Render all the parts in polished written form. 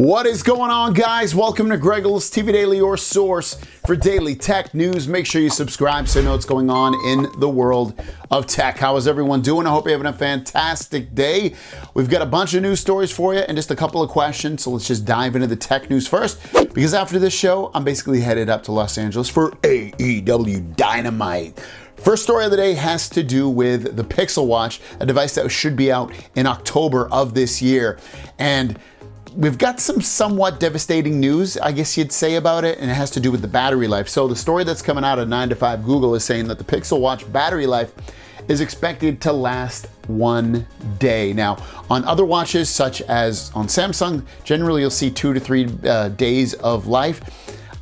What is going on, guys? Welcome to Greggles TV Daily, your source for daily tech news. Make sure you subscribe so you know what's going on in the world of tech. How is everyone doing? I hope you're having a fantastic day. We've got a bunch of news stories for you and just a couple of questions. So let's just dive into the tech news first, because after this show, I'm basically headed up to Los Angeles for AEW Dynamite. First story of the day has to do with the Pixel Watch, a device that should be out in October of this year. And we've got some somewhat devastating news, I guess you'd say, about it, and it has to do with the battery life. So the story that's coming out of 9to5 Google is saying that the Pixel Watch battery life is expected to last 1 day. Now, on other watches, such as on Samsung, generally you'll see 2 to 3 days of life.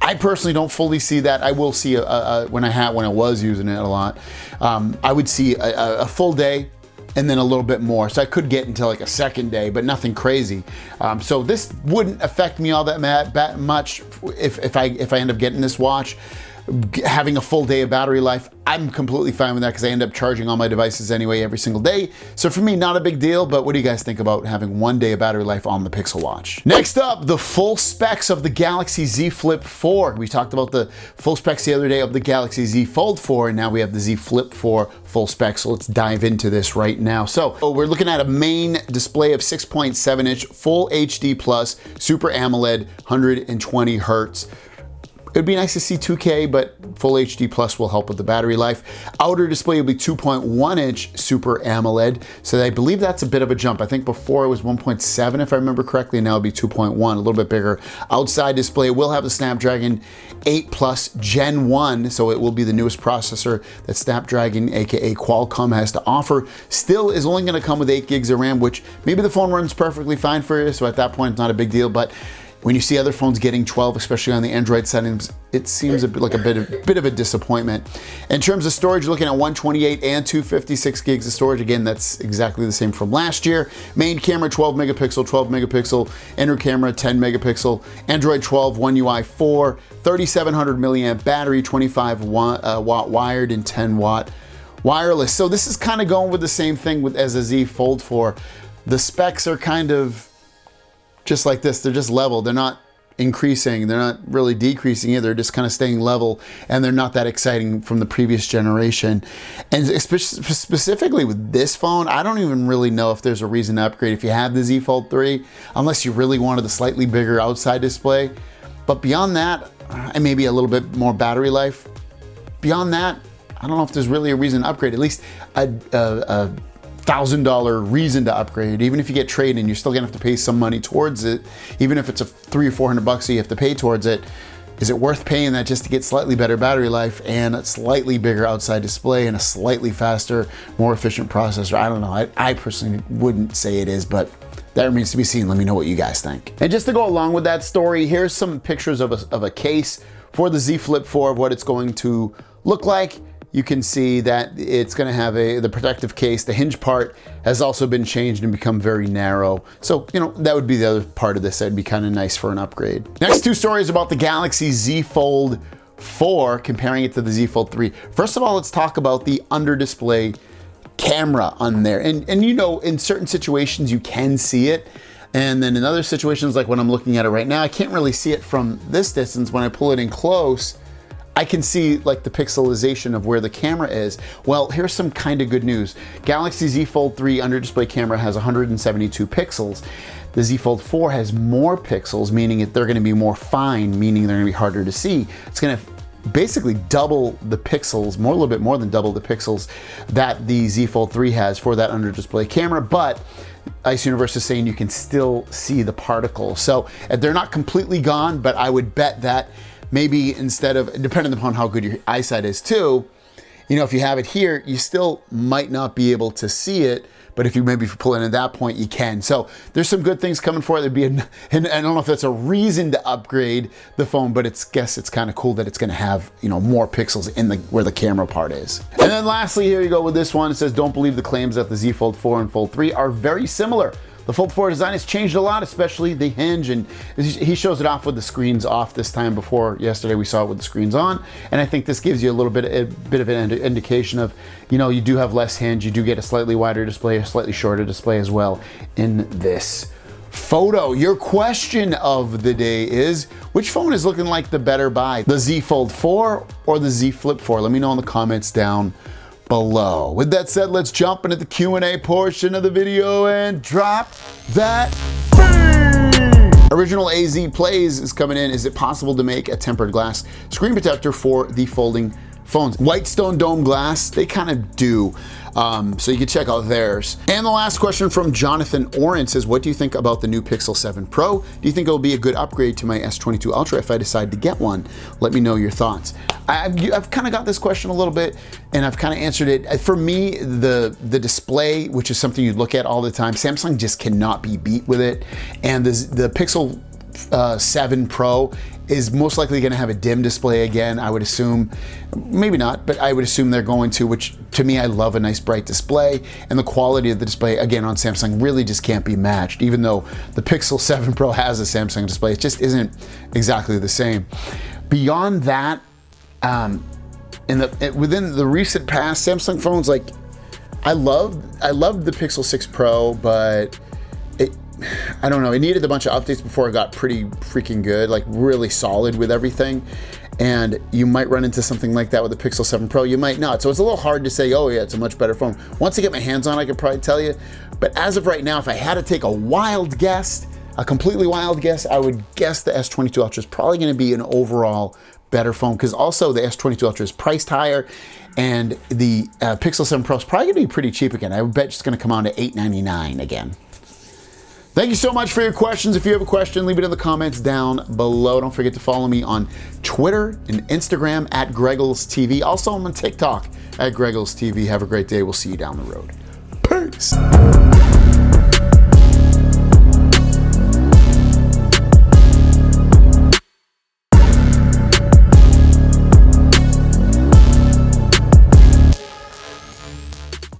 I personally don't fully see that. I will see when I was using it a lot, I would see a full day and then a little bit more. So I could get into like a second day, but nothing crazy. So this wouldn't affect me all that much if I end up getting this watch. Having a full day of battery life, I'm completely fine with that because I end up charging all my devices anyway every single day. So for me, not a big deal, but what do you guys think about having 1 day of battery life on the Pixel Watch? Next up, the full specs of the Galaxy Z Flip 4. We talked about the full specs the other day of the Galaxy Z Fold 4, and now we have the Z Flip 4 full specs. So let's dive into this right now. So we're looking at a main display of 6.7 inch full HD plus Super AMOLED 120 hertz. It'd be nice to see 2K, but full HD plus will help with the battery life. Outer display will be 2.1 inch Super AMOLED. So I believe that's a bit of a jump. I think before it was 1.7 if I remember correctly, now it'll be 2.1, a little bit bigger. Outside display will have the Snapdragon 8 Plus Gen 1, so it will be the newest processor that Snapdragon, aka Qualcomm, has to offer. Still is only gonna come with 8 gigs of RAM, which maybe the phone runs perfectly fine for you, so at that point it's not a big deal, but when you see other phones getting 12, especially on the Android settings, it seems a bit like a bit of a disappointment. In terms of storage, you're looking at 128 and 256 gigs of storage. Again, that's exactly the same from last year. Main camera, 12 megapixel, inner camera, 10 megapixel, Android 12, One UI 4, 3700 milliamp battery, 25 watt wired and 10 watt wireless. So this is kind of going with the same thing as a Z Fold 4. The specs are kind of just like this, they're just level. They're not increasing, they're not really decreasing either, they're just kind of staying level, and they're not that exciting from the previous generation. And specifically with this phone, I don't even really know if there's a reason to upgrade if you have the Z Fold 3, unless you really wanted the slightly bigger outside display. But beyond that, and maybe a little bit more battery life, beyond that, I don't know if there's really a reason to upgrade. At least a $1,000 reason to upgrade. Even if you get trade-in, you're still gonna have to pay some money towards it. Even if it's a $300 or $400 that you have to pay towards it, is it worth paying that just to get slightly better battery life and a slightly bigger outside display and a slightly faster, more efficient processor? I don't know. I personally wouldn't say it is, but that remains to be seen. Let me know what you guys think. And just to go along with that story, here's some pictures of a case for the Z Flip 4 of what it's going to look like. You can see that it's going to have the protective case. The hinge part has also been changed and become very narrow. So, you know, that would be the other part of this. That'd be kind of nice for an upgrade. Next two stories about the Galaxy Z Fold 4, comparing it to the Z Fold 3. First of all, let's talk about the under display camera on there. And you know, in certain situations you can see it. And then in other situations, like when I'm looking at it right now, I can't really see it from this distance. When I pull it in close, I can see like the pixelization of where the camera is. Well, here's some kind of good news. Galaxy Z Fold 3 under display camera has 172 pixels. The Z Fold 4 has more pixels, meaning they're gonna be more fine, meaning they're gonna be harder to see. It's gonna basically double the pixels, a little bit more than double the pixels that the Z Fold 3 has for that under display camera, but Ice Universe is saying you can still see the particles. So they're not completely gone, but I would bet that maybe instead of, depending upon how good your eyesight is too, you know, if you have it here, you still might not be able to see it, but if you pull it in at that point, you can. So there's some good things coming for it. And I don't know if that's a reason to upgrade the phone, but guess it's kind of cool that it's gonna have, you know, more pixels in where the camera part is. And then lastly, here you go with this one. It says, don't believe the claims that the Z Fold 4 and Fold 3 are very similar. The Fold 4 design has changed a lot, especially the hinge, and he shows it off with the screens off this time. Before yesterday we saw it with the screens on, and I think this gives you a bit of an indication of, you know, you do have less hinge, you do get a slightly wider display, a slightly shorter display as well in this Photo, your question of the day is, which phone is looking like the better buy? The Z Fold 4 or the Z Flip 4? Let me know in the comments down below. With that said, let's jump into the Q&A portion of the video and drop that beat. Original AZ Plays is coming in. Is it possible to make a tempered glass screen protector for the folding phones? Whitestone dome glass, they kind of do. So you can check out theirs. And the last question from Jonathan Oren says, what do you think about the new Pixel 7 Pro? Do you think it'll be a good upgrade to my S22 Ultra if I decide to get one? Let me know your thoughts. I've kind of got this question a little bit, and I've kind of answered it. For me, the display, which is something you look at all the time, Samsung just cannot be beat with it. And the Pixel 7 Pro is most likely going to have a dim display again, I would assume. Maybe not, but I would assume they're going to, which to me, I love a nice bright display, and the quality of the display, again, on Samsung really just can't be matched. Even though the Pixel 7 Pro has a Samsung display, it just isn't exactly the same. Beyond that, within the recent past, Samsung phones, like, I loved the Pixel 6 Pro, but I don't know, it needed a bunch of updates before it got pretty freaking good, like really solid with everything. And you might run into something like that with the Pixel 7 Pro, you might not. So it's a little hard to say, oh yeah, it's a much better phone. Once I get my hands on it, I could probably tell you. But as of right now, if I had to take a wild guess, a completely wild guess, I would guess the S22 Ultra is probably gonna be an overall better phone, because also the S22 Ultra is priced higher, and the Pixel 7 Pro is probably gonna be pretty cheap again. I would bet it's gonna come out to $899 again. Thank you so much for your questions. If you have a question, leave it in the comments down below. Don't forget to follow me on Twitter and Instagram at Greggles TV. Also, I'm on TikTok at Greggles TV. Have a great day. We'll see you down the road. Peace.